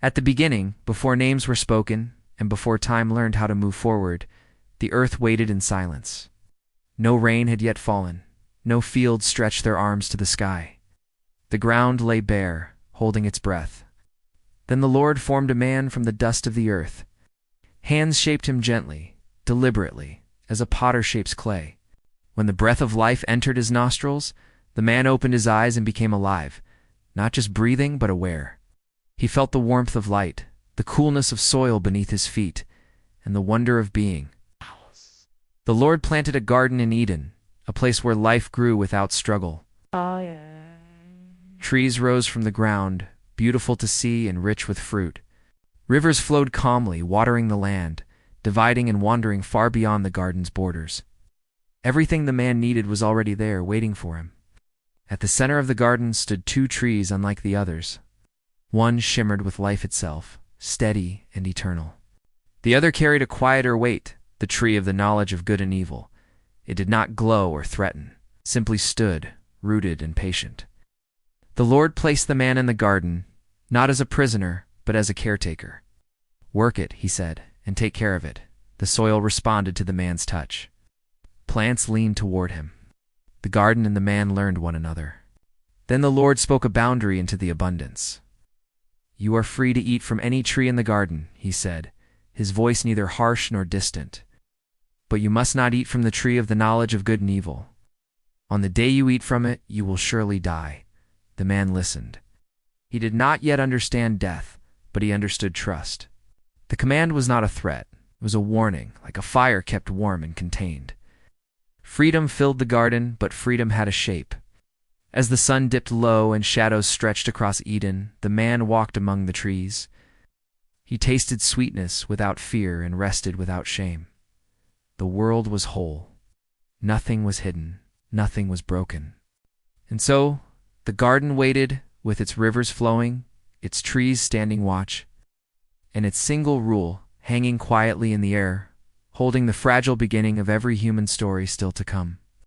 At the beginning, before names were spoken, and before time learned how to move forward, the earth waited in silence. No rain had yet fallen. No fields stretched their arms to the sky. The ground lay bare, holding its breath. Then the Lord formed a man from the dust of the earth. Hands shaped him gently, deliberately, as a potter shapes clay. When the breath of life entered his nostrils, the man opened his eyes and became alive, not just breathing, but aware. He felt the warmth of light, the coolness of soil beneath his feet, and the wonder of being. The Lord planted a garden in Eden, a place where life grew without struggle. Trees rose from the ground, beautiful to see and rich with fruit. Rivers flowed calmly, watering the land, dividing and wandering far beyond the garden's borders. Everything the man needed was already there, waiting for him. At the center of the garden stood two trees unlike the others. One shimmered with life itself, steady and eternal. The other carried a quieter weight, the tree of the knowledge of good and evil. It did not glow or threaten, simply stood, rooted and patient. The Lord placed the man in the garden, not as a prisoner, but as a caretaker. "Work it," he said, "and take care of it." The soil responded to the man's touch. Plants leaned toward him. The garden and the man learned one another. Then the Lord spoke a boundary into the abundance. "You are free to eat from any tree in the garden," he said, his voice neither harsh nor distant. "But you must not eat from the tree of the knowledge of good and evil. On the day you eat from it, you will surely die." The man listened. He did not yet understand death, but he understood trust. The command was not a threat. It was a warning, like a fire kept warm and contained. Freedom filled the garden, but freedom had a shape. As the sun dipped low and shadows stretched across Eden, the man walked among the trees. He tasted sweetness without fear and rested without shame. The world was whole. Nothing was hidden. Nothing was broken. And so, the garden waited, with its rivers flowing, its trees standing watch, and its single rule hanging quietly in the air, holding the fragile beginning of every human story still to come.